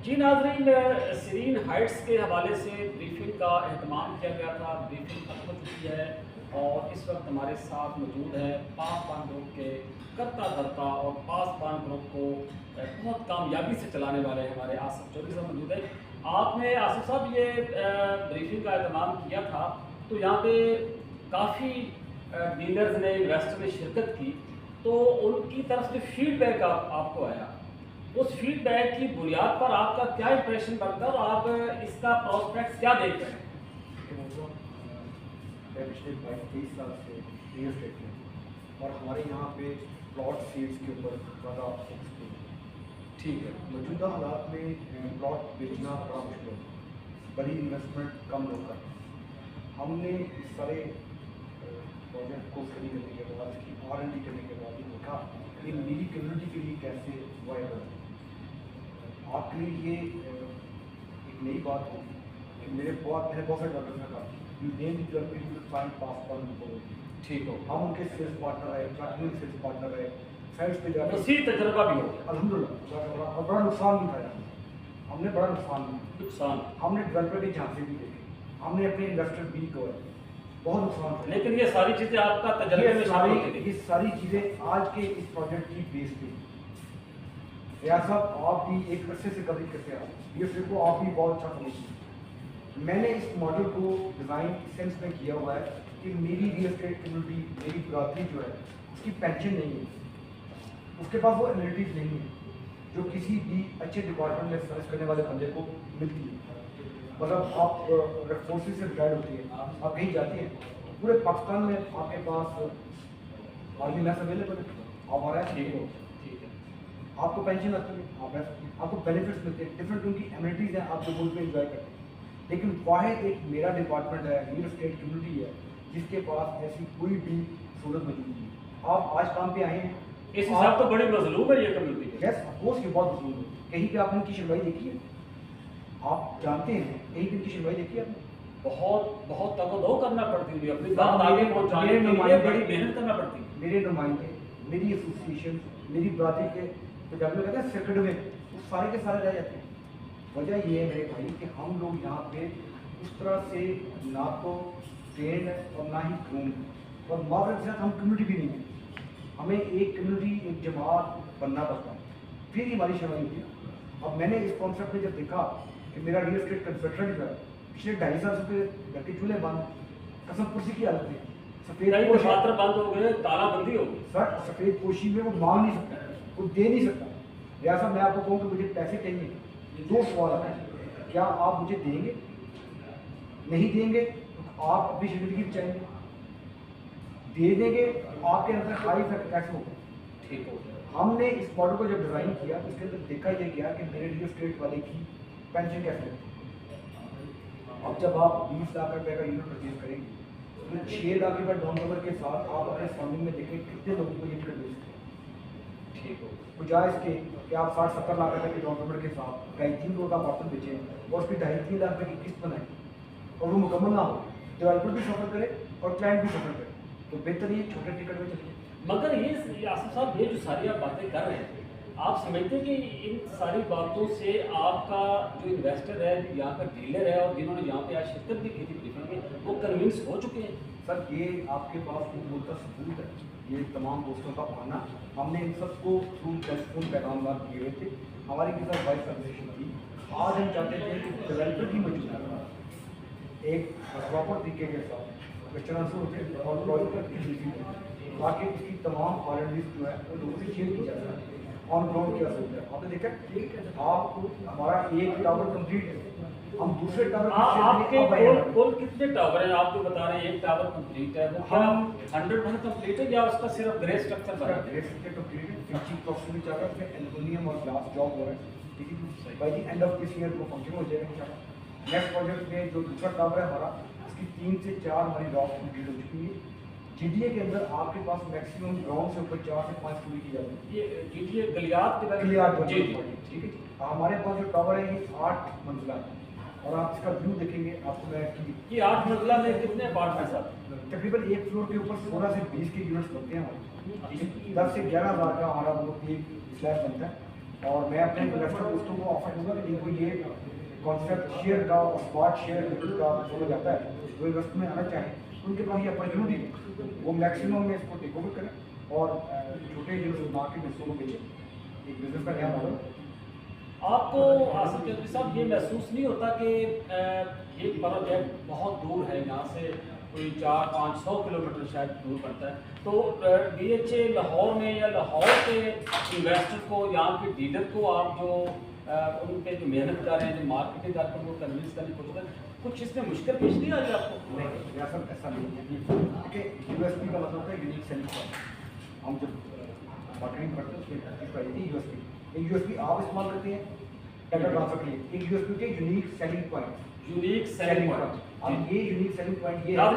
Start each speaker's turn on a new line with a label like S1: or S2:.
S1: जी नाज़रीन, serine Heights के हवाले से ब्रीफिंग का अहतमाम किया गया था। ब्रीफिंग खत्म हो चुकी है और इस वक्त हमारे साथ मौजूद है पासबान ग्रुप के करता धरता और पासबान ग्रुप को बहुत कामयाबी से चलाने वाले हमारे आसिफ चौधरी साहब मौजूद है। आपने आसिफ साहब ये ब्रीफिंग का अहतमाम किया था तो यहाँ पे काफ़ी डीलर्स ने, इन्वेस्टर ने शिरकत की, तो उनकी तरफ से फीडबैक आपको आया। उस फीडबैक की बुनियाद पर आपका क्या इंप्रेशन बनता है और आप इसका प्रोस्पेक्ट क्या देख रहे हैं?
S2: मैं पिछले 22-23 साल से रियल एस्टेट में और हमारे यहाँ पे प्लॉट सेल्स के ऊपर ज़्यादा फोकस किया।
S1: ठीक है।
S2: मौजूदा हालात में प्लॉट बेचना बड़ा मुश्किल है, बड़ी इन्वेस्टमेंट कम लोग करते हैं। हमने इस सारे प्रोजेक्ट को स्टडी करने के बाद, इसकी R&D करने के बाद ये देखा कि मेरी कम्युनिटी के लिए कैसे वायबल है। आपके लिए ये एक नई बात होगी कि मैंने बहुत सारे डेवलपर्स में कहा you name developer you find पासबान ग्रुप।
S1: ठीक हो।
S2: हम उनके सेल्स पार्टनर है, ट्रैकिंग सेल्स पार्टनर है, साइट्स पे जाकर
S1: उसी तजर्बा भी हो गया।
S2: अल्हम्दुलिल्लाह और बड़ा नुकसान भी था। हमने बड़ा नुकसान हमने डेवलपर के झांसे भी देखे, हमने अपने इन्वेस्टर भी को बहुत नुकसान था।
S1: लेकिन ये सारी चीज़ें आपका तजर्बे में शामिल होती थी।
S2: ये सारी चीज़ें आज के इस प्रोजेक्ट की बेस पे रियाज साहब आप भी एक अरसे से कवरेज करते हैं, ये फिर को आप भी बहुत अच्छा समझते हैं। मैंने इस मॉडल को डिज़ाइन इस सेंस में किया हुआ है कि मेरी रियल एस्टेट कम्युनिटी, मेरी बरादरी जो है उसकी पेंशन नहीं है, उसके पास वो एमिनिटीज नहीं है जो किसी भी अच्छे डिपार्टमेंट में सर्विस करने वाले बंदे को मिलती है। मतलब आप फोर्सेज से रिटायर्ड होती है, आप कहीं जाती हैं, पूरे पाकिस्तान में आपके पास आर्मी मैस अवेलेबल है, आप आ रहे हैं, ठीक हो, आपको पेंशन आती है, आपको बेनिफिट्स मिलते हैं, डिफरेंट उनकी एमिनिटीज़ हैं, आप जो मुल्क में इंजॉय करते हैं। लेकिन वाहिद एक मेरा डिपार्टमेंट है, रियल एस्टेट कम्युनिटी है जिसके पास ऐसी कोई भी सहूलत मौजूद नहीं है। आप आज काम पे आए हैं,
S1: इस हिसाब तो बड़ी मजलूम है ये कम्युनिटी।
S2: यस अफकोर्स ये बहुत मजलूम है। कहीं पे आपने इनकी सुनवाई देखी है? आप जानते हैं कहीं पे इनकी सुनवाई देखी है आपने?
S1: बहुत तकदो करना पड़ती है, अपनी बात आगे पहुंचाने के लिए बड़ी मेहनत करना पड़ती है।
S2: मेरे नुमाइंदे, मेरी एसोसिएशन, मेरी बरादरी के तो जब कहते हैं सर्किट में वो सारे के सारे रह जाते हैं। वजह ये है मेरे भाई कि हम लोग यहाँ पे उस तरह से ना तो ट्रेंड है और ना ही ग्रूम है, और मार्केट के साथ हम कम्युनिटी भी नहीं है। हमें एक कम्युनिटी, एक जमात बनना पड़ता है, फिर ही हमारी शर्माई होती है। अब मैंने इस कॉन्सेप्ट में जब देखा कि मेरा रियल एस्टेट कंसल्टेंट जो है पिछले 2.5 साल से घर के चूल्हे बंद, कसम कुर्सी की हालत है, सफ़ेद
S1: बंद हो गए, तालाबंदी हो गई
S2: सर, सफ़ेद पोशी में वो मांग नहीं सकता, वो दे नहीं सकता। जैसा मैं आपको कहूँ कि मुझे पैसे चाहिए, दो सवाल है, क्या आप मुझे देंगे? नहीं देंगे तो आप अपनी जिंदगी बचाएंगे, दे देंगे तो आपके अंदर हाई इफेक्ट कैसे होगा?
S1: ठीक हो।
S2: हमने इस मॉडल को जब डिज़ाइन किया तो इसके अंदर देखा यह गया कि मेरे रियल एस्टेट वाले की पेंशन कैसे होती है। अब जब आप 20 लाख रुपए का यूनिट परचेज करेंगे तो 6 लाख रुपये डाउन पेमेंट के साथ आप अपने फंडिंग में देखें कितने लोगों को यूनिट बेच सकते हैं।
S1: ठीक हो।
S2: बजाय इसके कि आप 60-70 लाख रुपए के डाउन पेमेंट के साथ 2.5-3 करोड़ का अपार्टमेंट बेचें और उसकी 2.5-3 लाख रुपए की किस्त बनाएं और वो मुकम्मल ना हो, डेवलपर भी सफर करे और क्लाइंट भी सफर करे, तो बेहतर ये छोटे टिकट में चलिए।
S1: मगर ये आसिफ साहब, ये जो सारी आप बातें कर रहे हैं, आप समझते हैं कि इन सारी बातों से आपका जो इन्वेस्टर है, जो यहाँ का डीलर है और जिन्होंने यहाँ पे आज शिरकत भी की थी ब्रीफिंग में, वो कन्विंस हो चुके हैं?
S2: सर ये आपके पास मुल्क का सबूत है, ये तमाम दोस्तों का आना, हमने इन सबको थ्रू टेलीफोन पैगाम किए हुए थे, हमारी के साथ वाइस कन्वर्सेशन थी। आज हम चाहते थे कि डेवलपर की मौजूदा एक प्रॉपर तरीके के साथ क्वेश्चन आंसर होते और प्रोजेक्ट की डिलीवरी ताकि इसकी तमाम R&D जो है वो लोगों से शेयर की जा सके। ऑन ग्राउंड क्या सोचता है आपने देखा, आप हमारा एक टावर कंप्लीट है, हम दूसरे टावर
S1: आपके कुल कितने टावर हैं? आप जो बता रहे हैं एक टावर कंप्लीट है, वो क्या 100% कंप्लीट है या उसका सिर्फ ग्रे स्ट्रक्चर बना है?
S2: ग्रे स्ट्रक्चर कंप्लीट है, फिनिशिंग प्रोसेस में चल रहा है, उसमें एल्युमिनियम और ग्लास जॉब हो रहा है, ठीक है। By the end of this year वो फंक्शन हो जाएगा इंशाल्लाह। नेक्स्ट प्रोजेक्ट में जो दूसरा टावर है हमारा, उसकी 3 से 4 हमारी रॉक कंप्लीट हो चुकी है। GDA के अंदर आपके पास मैक्सिमम ग्राउंड से ऊपर 4 से 5 स्टोरी की जाती है।
S1: ये GDA गलियात के
S2: जी ठीक है। हमारे पास जो टावर है ये 8 मंजिला है और आप इसका व्यू देखेंगे आपको मैं
S1: ये 8 मंजिला में कितने अपार्टमेंट्स आते हैं?
S2: तकरीबन एक फ्लोर के ऊपर 16 से 20 के यूनिट्स बनते हैं हमारे, 10 से 11 हज़ार का हमारा वो एक स्लैब बनता है। और मैं अपने इन्वेस्टर दोस्तों को ऑफर दूंगा कि इनको ये कॉन्सेप्ट शेयर का और स्मार्ट शेयर का समझ आता है, जो इन्वेस्ट में आना चाहें उनके पास ये अपॉर्चुनिटी है, वो मैक्सिमम में इसको टेक ओवर करें और छोटे जो मार्केट हिस्सों के लिए एक बिजनेस का नया मॉडल।
S1: आपको आसिफ चौधरी साहब ये महसूस नहीं होता कि ये प्रोजेक्ट बहुत दूर है, यहाँ से कोई 400-500 किलोमीटर शायद दूर पड़ता है, तो DHA लाहौर में या लाहौर के इन्वेस्टर को, यहाँ के डीलर को आप जो उन पे जो मेहनत कर रहे हैं, जो मार्केटिंग कर रहे हैं, उनको कन्विंस करने की कोशिश कर, कुछ इसमें मुश्किल पेश नहीं आ रही आपको?
S2: नहीं, ऐसा नहीं है। देखिए USP का मतलब है यूनिक सेलिंग पॉइंट। हम जब मार्केटिंग करते हैं उसमें USP, एक USP आप इस्तेमाल करते हैं डाटा ट्रांसफर के लिए, एक USP के unique selling point.
S1: Unique selling point,
S2: अब ये यूनिक सेलिंग पॉइंट ये है